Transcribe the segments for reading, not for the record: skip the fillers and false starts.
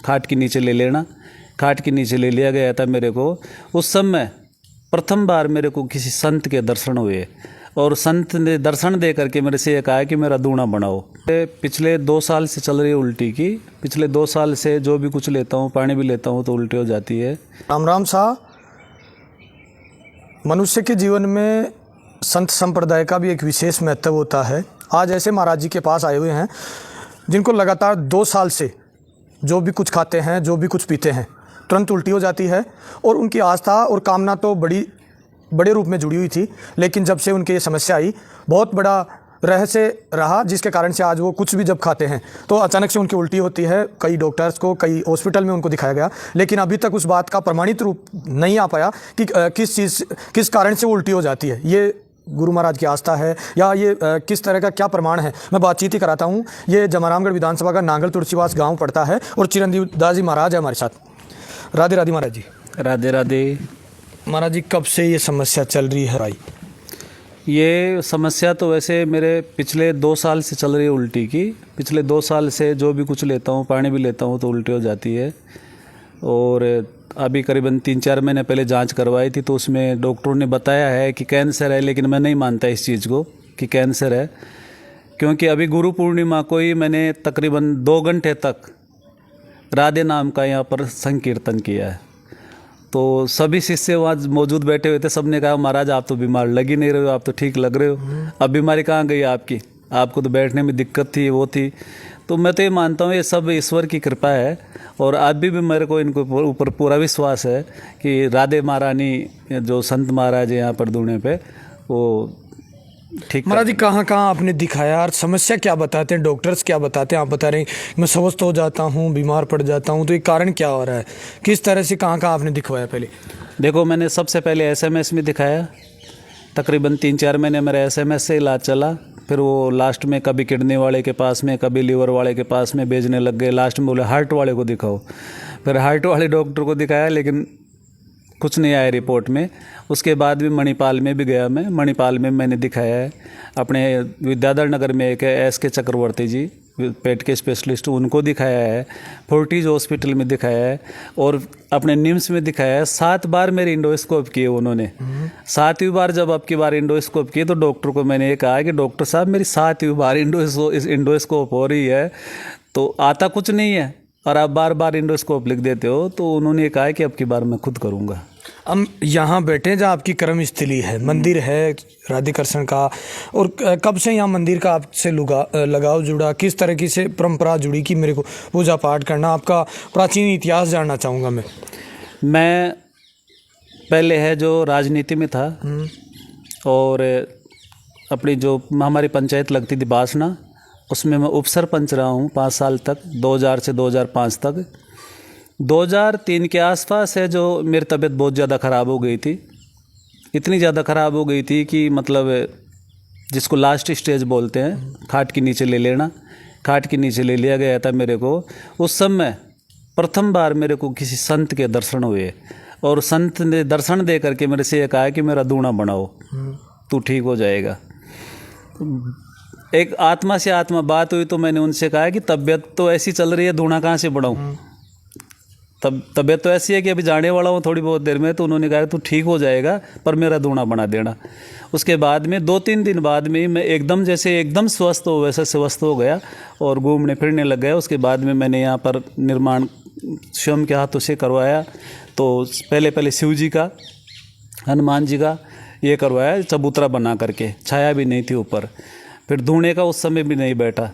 खाट के नीचे ले लेना। खाट के नीचे ले लिया गया था मेरे को। उस समय प्रथम बार मेरे को किसी संत के दर्शन हुए और संत ने दर्शन दे करके मेरे से ये कहा कि मेरा दूना बनाओ। पिछले 2 साल से चल रही है उल्टी की। पिछले 2 साल से जो भी कुछ लेता हूँ, पानी भी लेता हूँ तो उल्टी हो जाती है। राम राम साहब, मनुष्य के जीवन में संत संप्रदाय का भी एक विशेष महत्व होता है। आज ऐसे महाराज जी के पास आए हुए हैं जिनको लगातार 2 साल से जो भी कुछ खाते हैं, जो भी कुछ पीते हैं, तुरंत उल्टी हो जाती है। और उनकी आस्था और कामना तो बड़े रूप में जुड़ी हुई थी, लेकिन जब से उनकी ये समस्या आई, बहुत बड़ा रहस्य रहा, जिसके कारण से आज वो कुछ भी जब खाते हैं तो अचानक से उनकी उल्टी होती है। कई डॉक्टर्स को, कई हॉस्पिटल में उनको दिखाया गया, लेकिन अभी तक उस बात का प्रमाणित रूप नहीं आ पाया कि किस कारण से वो उल्टी हो जाती है। ये गुरु महाराज की आस्था है या ये किस तरह का क्या प्रमाण है, मैं बातचीत ही कराता हूँ। ये जमारामगढ़ विधानसभा का नांगल तुलसीवास गाँव पड़ता है और चिरंजीव दास जी महाराज है हमारे साथ। राधे राधे महाराज जी। राधे राधे महाराज जी, कब से ये समस्या चल रही है भाई? ये समस्या तो वैसे मेरे पिछले 2 साल से चल रही है उल्टी की। पिछले 2 साल से जो भी कुछ लेता हूँ, पानी भी लेता हूँ तो उल्टी हो जाती है। और अभी करीबन 3-4 महीने पहले जांच करवाई थी तो उसमें डॉक्टरों ने बताया है कि कैंसर है, लेकिन मैं नहीं मानता इस चीज़ को कि कैंसर है, क्योंकि अभी गुरु पूर्णिमा को ही मैंने तकरीबन 2 घंटे तक राधे नाम का यहाँ पर संकीर्तन किया है। तो सभी शिष्य वहाँ मौजूद बैठे हुए थे, सब ने कहा महाराज आप तो बीमार लग ही नहीं रहे हो, आप तो ठीक लग रहे हो, अब बीमारी कहाँ गई आपकी, आपको तो बैठने में दिक्कत थी, वो थी। तो मैं तो ये मानता हूँ ये सब ईश्वर की कृपा है। और आज भी मेरे को इनको ऊपर पूरा विश्वास है कि राधे महारानी जो संत महाराज है यहाँ पर दूने पे, वो ठीक। महाराज जी, कहाँ कहाँ आपने दिखाया और समस्या क्या बताते हैं, डॉक्टर्स क्या बताते हैं? आप बता रहे हैं मैं स्वस्थ हो जाता हूँ, बीमार पड़ जाता हूँ, तो ये कारण क्या हो रहा है, किस तरह से, कहाँ कहाँ आपने दिखवाया? पहले देखो, मैंने सबसे पहले SMS में दिखाया। तकरीबन 3-4 महीने मेरा SMS से इलाज चला। फिर वो लास्ट में कभी किडनी वाले के पास में, कभी लीवर वाले के पास में भेजने लग गए। लास्ट में बोले हार्ट वाले को दिखाओ। फिर हार्ट वाले डॉक्टर को दिखाया, लेकिन कुछ नहीं आया रिपोर्ट में। उसके बाद भी मणिपाल में भी गया मैं। मणिपाल में मैंने दिखाया है। अपने विद्याधर नगर में एक है SK चक्रवर्ती जी, पेट के स्पेशलिस्ट, उनको दिखाया है। फोर्टिज हॉस्पिटल में दिखाया है और अपने निम्स में दिखाया है। 7 बार मेरे इंडोस्कोप किए उन्होंने। 7वीं बार जब अब की बार इंडोस्कोप किए तो डॉक्टर को मैंने ये कहा कि डॉक्टर साहब मेरी 7वीं बार इंडोस्कोप हो रही है, तो आता कुछ नहीं है और आप बार बार इंडोस्कोप लिख देते हो। तो उन्होंने कहा कि अब की बार मैं खुद करूँगा। हम यहाँ बैठे जहाँ आपकी कर्मस्थली है, मंदिर है राधे कृष्ण का, और कब से यहाँ मंदिर का आपसे लगाव जुड़ा, किस तरह की से परंपरा जुड़ी कि मेरे को पूजा पाठ करना, आपका प्राचीन इतिहास जानना चाहूँगा मैं। पहले है जो राजनीति में था और अपनी जो हमारी पंचायत लगती थी बासना, उसमें मैं उपसरपंच रहा हूँ 5 साल तक, 2000 से 2005 तक। 2003 के आसपास है जो मेरी तबीयत बहुत ज़्यादा ख़राब हो गई थी। इतनी ज़्यादा ख़राब हो गई थी कि मतलब जिसको लास्ट स्टेज बोलते हैं, खाट के नीचे ले लेना। खाट के नीचे ले लिया गया था मेरे को। उस समय प्रथम बार मेरे को किसी संत के दर्शन हुए और संत ने दर्शन दे करके मेरे से ये कहा कि मेरा दूना बनाओ, तू ठीक हो जाएगा। एक आत्मा से आत्मा बात हुई तो मैंने उनसे कहा कि तबीयत तो ऐसी चल रही है, दूना कहाँ से बढ़ाऊँ, तबीयत तो ऐसी है कि अभी जाने वाला हूँ थोड़ी बहुत देर में। तो उन्होंने कहा तू ठीक हो जाएगा पर मेरा दूना बना देना। उसके बाद में 2-3 दिन बाद में मैं एकदम स्वस्थ हो वैसे स्वस्थ हो गया और घूमने फिरने लग गया। उसके बाद में मैंने यहाँ पर निर्माण स्वयं के हाथों से करवाया। तो पहले शिव जी का, हनुमान जी का ये करवाया चबूतरा बना करके, छाया भी नहीं थी ऊपर। फिर धूने का उस समय भी नहीं बैठा।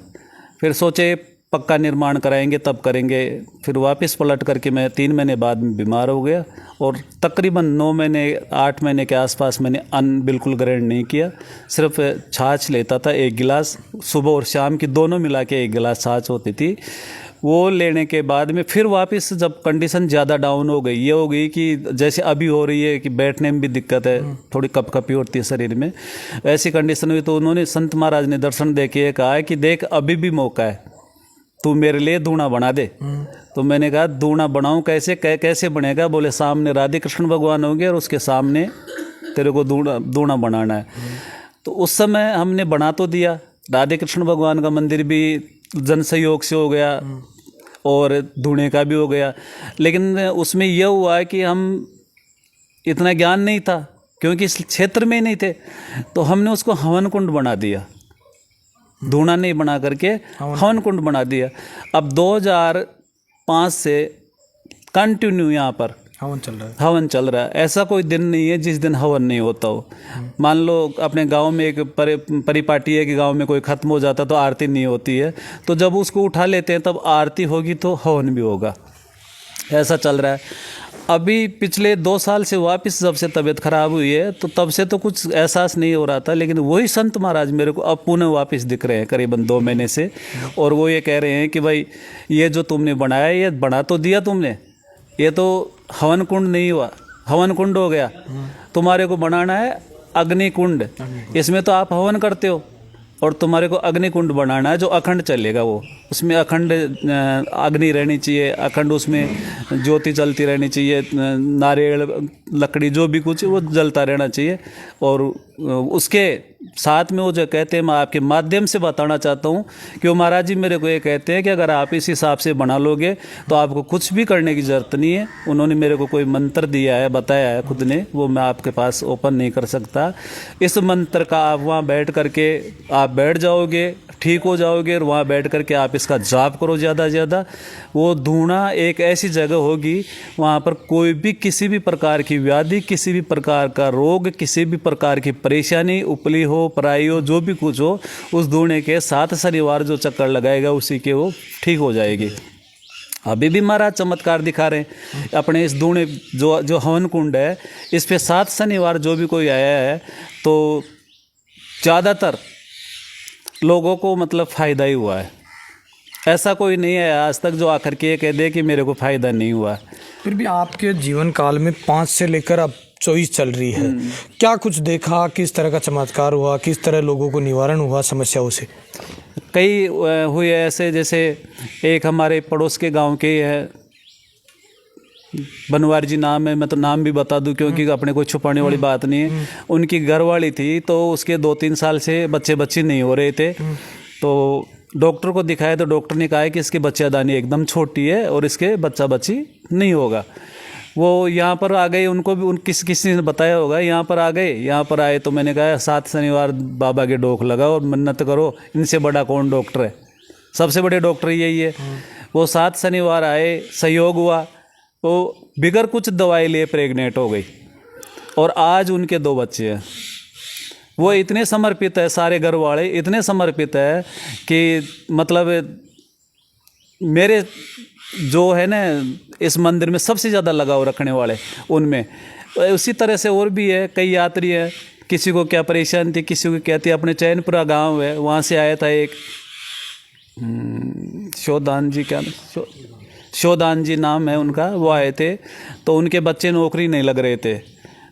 फिर सोचे पक्का निर्माण कराएंगे तब करेंगे। फिर वापस पलट करके मैं 3 महीने बाद में बीमार हो गया और तकरीबन 9 महीने 8 महीने के आसपास मैंने अन्न बिल्कुल ग्रहण नहीं किया। सिर्फ छाछ लेता था 1 गिलास, सुबह और शाम की दोनों मिला के 1 गिलास छाछ होती थी। वो लेने के बाद में फिर वापस जब कंडीशन ज़्यादा डाउन हो गई, ये हो गई कि जैसे अभी हो रही है कि बैठने में भी दिक्कत है, थोड़ी कपकपी होती है शरीर में, ऐसी कंडीशन हुई। तो उन्होंने संत महाराज ने दर्शन दे के कहा है कि देख अभी भी मौका है, तू मेरे लिए दूना बना दे। तो मैंने कहा दूना बनाऊं कैसे, कैसे बनेगा? बोले सामने राधे कृष्ण भगवान होंगे और उसके सामने तेरे को दूना बनाना है। तो उस समय हमने बना तो दिया। राधे कृष्ण भगवान का मंदिर भी जन सहयोग से हो गया और धुएं का भी हो गया। लेकिन उसमें यह हुआ कि हम इतना ज्ञान नहीं था, क्योंकि इस क्षेत्र में ही नहीं थे, तो हमने उसको हवन कुंड बना दिया, धुआं नहीं बना करके हवन कुंड बना दिया। अब 2005 से कंटिन्यू यहाँ पर हवन चल रहा है। हवन चल रहा है। ऐसा कोई दिन नहीं है जिस दिन हवन नहीं होता हो। मान लो अपने गांव में एक परिपाटी है कि गांव में कोई ख़त्म हो जाता तो आरती नहीं होती है, तो जब उसको उठा लेते हैं तब आरती होगी तो हवन भी होगा। ऐसा चल रहा है। अभी पिछले 2 साल से वापस जब से तबीयत खराब हुई है तो तब से तो कुछ एहसास नहीं हो रहा था, लेकिन वही संत महाराज मेरे को अब पुनः वापस दिख रहे हैं करीबन 2 महीने से, और वो ये कह रहे हैं कि भाई ये जो तुमने बनाया, ये बना तो दिया तुमने, ये तो हवन कुंड नहीं हुआ, हवन कुंड हो गया। तुम्हारे को बनाना है अग्नि कुंड, इसमें तो आप हवन करते हो, और तुम्हारे को अग्नि कुंड बनाना है जो अखंड चलेगा। वो उसमें अखंड अग्नि रहनी चाहिए, अखंड उसमें ज्योति जलती रहनी चाहिए, नारियल लकड़ी जो भी कुछ वो जलता रहना चाहिए। और उसके साथ में वो जो कहते हैं, मैं आपके माध्यम से बताना चाहता हूँ कि वो महाराज जी मेरे को ये कहते हैं कि अगर आप इस हिसाब से बना लोगे तो आपको कुछ भी करने की ज़रूरत नहीं है। उन्होंने मेरे को कोई मंत्र दिया है, बताया है खुद ने, वो मैं आपके पास ओपन नहीं कर सकता। इस मंत्र का आप वहाँ बैठ करके आप बैठ जाओगे, ठीक हो जाओगे, और वहाँ बैठ करके आप इसका जाप करो ज़्यादा से ज़्यादा। वो धूना एक ऐसी जगह होगी वहाँ पर कोई भी किसी भी प्रकार की व्याधि, किसी भी प्रकार का रोग, किसी भी प्रकार की परेशानी, उपली हो पराई हो, जो भी कुछ हो, उस धूने के 7 शनिवार जो चक्कर लगाएगा उसी के वो ठीक हो जाएगी। अभी भी महाराज चमत्कार दिखा रहे हैं अपने इस धूने जो हवन कुंड है, इस पे 7 शनिवार जो भी कोई आया है तो ज़्यादातर लोगों को मतलब फ़ायदा ही हुआ है। ऐसा कोई नहीं है आज तक जो आकर के ये कह दे कि मेरे को फ़ायदा नहीं हुआ। फिर भी आपके जीवन काल में 5 से लेकर अब 24 चल रही है, क्या कुछ देखा, किस तरह का चमत्कार हुआ, किस तरह लोगों को निवारण हुआ समस्याओं से? कई हुए ऐसे, जैसे एक हमारे पड़ोस के गांव के है, बनवारी जी नाम है, मैं तो नाम भी बता दूं क्योंकि अपने को छुपाने वाली बात नहीं है। उनकी घरवाली थी तो उसके 2-3 साल से बच्चे नहीं हो रहे थे, तो डॉक्टर को दिखाया तो डॉक्टर ने कहा कि इसकी बच्चादानी एकदम छोटी है और इसके बच्ची नहीं होगा। वो यहाँ पर आ गए, उनको भी किसी ने बताया होगा, यहाँ पर आ गए। यहाँ पर आए तो मैंने कहा 7 शनिवार बाबा के डोक लगाओ और मन्नत करो, इनसे बड़ा कौन डॉक्टर है, सबसे बड़े डॉक्टर यही है। वो 7 शनिवार आए, सहयोग हुआ, वो बिगर कुछ दवाई लिए प्रेग्नेंट हो गई और आज उनके 2 बच्चे हैं। वो इतने समर्पित है, सारे घर वाले इतने समर्पित है कि मतलब मेरे जो है ना इस मंदिर में सबसे ज़्यादा लगाव रखने वाले उनमें। उसी तरह से और भी है, कई यात्री है, किसी को क्या परेशानी थी, किसी को क्या थी। अपने चैनपुरा गांव है, वहाँ से आया था एक शोदान जी, क्या शोदान जी नाम है उनका, वो आए थे तो उनके बच्चे नौकरी नहीं लग रहे थे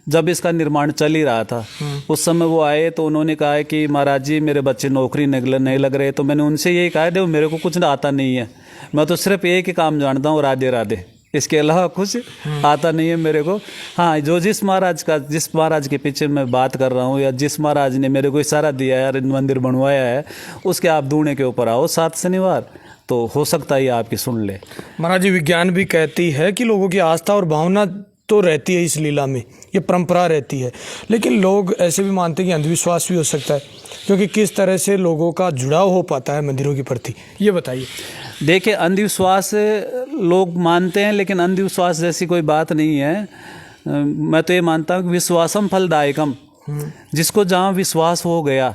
जब इसका निर्माण चल ही रहा था। उस समय वो आए तो उन्होंने कहा कि महाराज जी मेरे बच्चे नौकरी नहीं लग रहे। तो मैंने उनसे यही कहा, देखो मेरे को कुछ आता नहीं है, मैं तो सिर्फ एक ही काम जानता हूँ, राधे राधे, इसके अलावा कुछ आता नहीं है मेरे को। हाँ, जिस महाराज के पीछे मैं बात कर रहा हूँ या जिस महाराज ने मेरे को इशारा दिया है यार मंदिर बनवाया है, उसके आप धूने के ऊपर आओ 7 शनिवार, तो हो सकता है आपकी सुन ले। महाराज जी, विज्ञान भी कहती है कि लोगों की आस्था और भावना तो रहती है इस लीला में, ये परंपरा रहती है, लेकिन लोग ऐसे भी मानते हैं कि अंधविश्वास भी हो सकता है, क्योंकि किस तरह से लोगों का जुड़ाव हो पाता है मंदिरों के प्रति, ये बताइए। देखिए, अंधविश्वास लोग मानते हैं, लेकिन अंधविश्वास जैसी कोई बात नहीं है। मैं तो ये मानता हूँ कि विश्वासम फलदायकम, जिसको जहाँ विश्वास हो गया,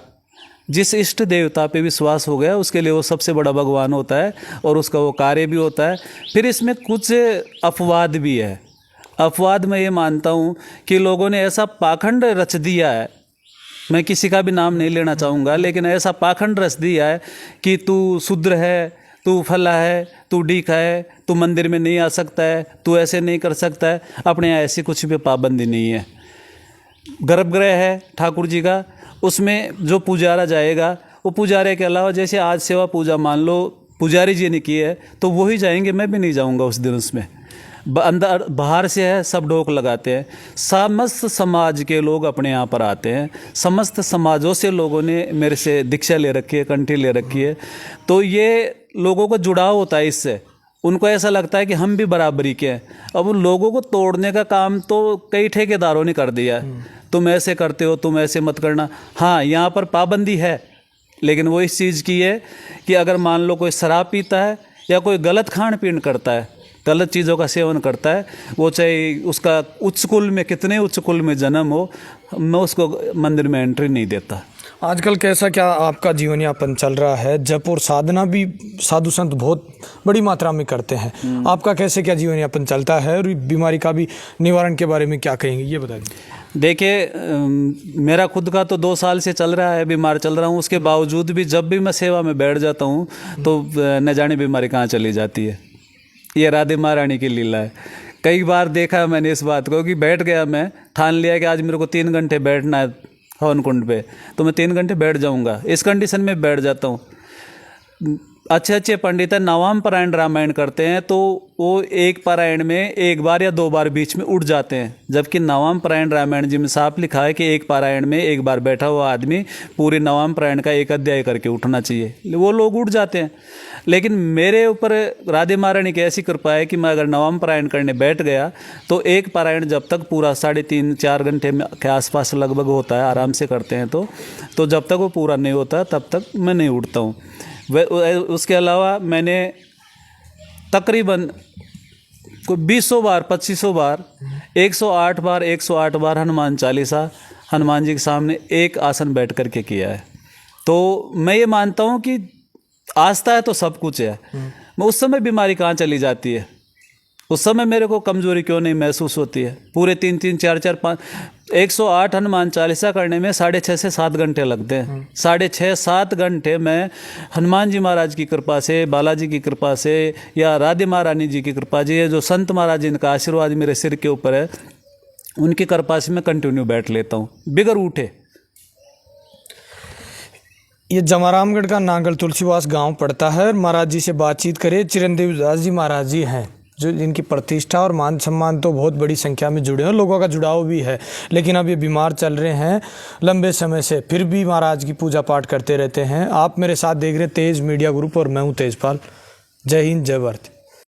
जिस इष्ट देवता पे विश्वास हो गया, उसके लिए वो सबसे बड़ा भगवान होता है और उसका वो कार्य भी होता है। फिर इसमें कुछ अपवाद भी है। अपवाद मैं ये मानता हूँ कि लोगों ने ऐसा पाखंड रच दिया है, मैं किसी का भी नाम नहीं लेना चाहूँगा, लेकिन ऐसा पाखंड रच दिया है कि तू शूद्र है, तू फला है, तू डीका है, तू मंदिर में नहीं आ सकता है, तू ऐसे नहीं कर सकता है। अपने यहाँ ऐसी कुछ भी पाबंदी नहीं है। गर्भगृह है ठाकुर जी का, उसमें जो पुजारा जाएगा वो पुजारे के अलावा, जैसे आज सेवा पूजा मान लो पुजारी जी ने की है तो वही जाएंगे, मैं भी नहीं जाऊंगा उस दिन उसमें। अंदर बाहर से है सब डोक लगाते हैं। समस्त समाज के लोग अपने यहाँ पर आते हैं, समस्त समाजों से लोगों ने मेरे से दीक्षा ले रखी है, कंठी ले रखी है, तो ये लोगों को जुड़ाव होता है इससे। उनको ऐसा लगता है कि हम भी बराबरी के हैं। अब उन लोगों को तोड़ने का काम तो कई ठेकेदारों ने कर दिया है। तुम ऐसे करते हो, तुम ऐसे मत करना। हाँ, यहाँ पर पाबंदी है, लेकिन वो इस चीज़ की है कि अगर मान लो कोई शराब पीता है या कोई गलत खान पीन करता है, गलत चीज़ों का सेवन करता है, वो चाहे उसका उच्च कुल में, कितने उच्च कुल में जन्म हो, मैं उसको मंदिर में एंट्री नहीं देता। आजकल कैसा क्या आपका जीवन यापन चल रहा है? जप और साधना भी साधु संत बहुत बड़ी मात्रा में करते हैं, आपका कैसे क्या जीवन यापन चलता है और बीमारी का भी निवारण के बारे में क्या कहेंगे, ये बता दीजिए। देखिए, मेरा खुद का तो 2 साल से चल रहा है, बीमार चल रहा हूँ। उसके बावजूद भी जब भी मैं सेवा में बैठ जाता हूँ तो न जाने बीमारी कहाँ चली जाती है। ये राधे महारानी की लीला है। कई बार देखा मैंने इस बात को कि बैठ गया, मैं ठान लिया कि आज मेरे को 3 घंटे बैठना है हवन कुंड पे, तो मैं 3 घंटे बैठ जाऊंगा। इस कंडीशन में बैठ जाता हूँ। अच्छे अच्छे पंडित है, नवाम पारायण रामायण करते हैं तो वो एक पारायण में 1 बार या 2 बार बीच में उठ जाते हैं, जबकि नवाम पारायण रामायण जी में साफ लिखा है कि एक पारायण में 1 बार बैठा हुआ आदमी पूरे नवाम पारायण का 1 अध्याय करके उठना चाहिए। वो लोग उठ जाते हैं। लेकिन मेरे ऊपर राधे महारानी की ऐसी कृपा है कि मैं अगर नवम पारायण करने बैठ गया तो एक पारायण जब तक पूरा 3.5-4 घंटे के आसपास लगभग होता है, आराम से करते हैं तो जब तक वो पूरा नहीं होता तब तक मैं नहीं उठता हूँ। उसके अलावा मैंने तकरीबन 20 बार 25 बार 108 बार हनुमान चालीसा हनुमान जी के सामने एक आसन बैठ करके किया है। तो मैं ये मानता हूँ कि आस्था है तो सब कुछ है। मैं उस समय बीमारी कहाँ चली जाती है, उस समय मेरे को कमजोरी क्यों नहीं महसूस होती है। पूरे 3-3, 4-4, 5 108 हनुमान चालीसा करने में 6.5 से 7 घंटे लगते हैं। 6.5-7 घंटे में हनुमान जी महाराज की कृपा से, बालाजी की कृपा से या राधे महारानी जी की कृपा जी, ये जो संत महाराज जिनका आशीर्वाद मेरे सिर के ऊपर है, उनकी कृपा से मैं कंटिन्यू बैठ लेता हूँ बिगर उठे। ये जमारामगढ़ का नांगल तुलसीवास गांव पड़ता है। महाराज जी से बातचीत करें। चिरंजीव दास जी महाराज जी हैं जो जिनकी प्रतिष्ठा और मान सम्मान तो बहुत बड़ी संख्या में जुड़े हैं, लोगों का जुड़ाव भी है, लेकिन अब ये बीमार चल रहे हैं लंबे समय से, फिर भी महाराज की पूजा पाठ करते रहते हैं। आप मेरे साथ देख रहे तेज मीडिया ग्रुप और मैं हूँ तेजपाल। जय हिंद, जय भारत।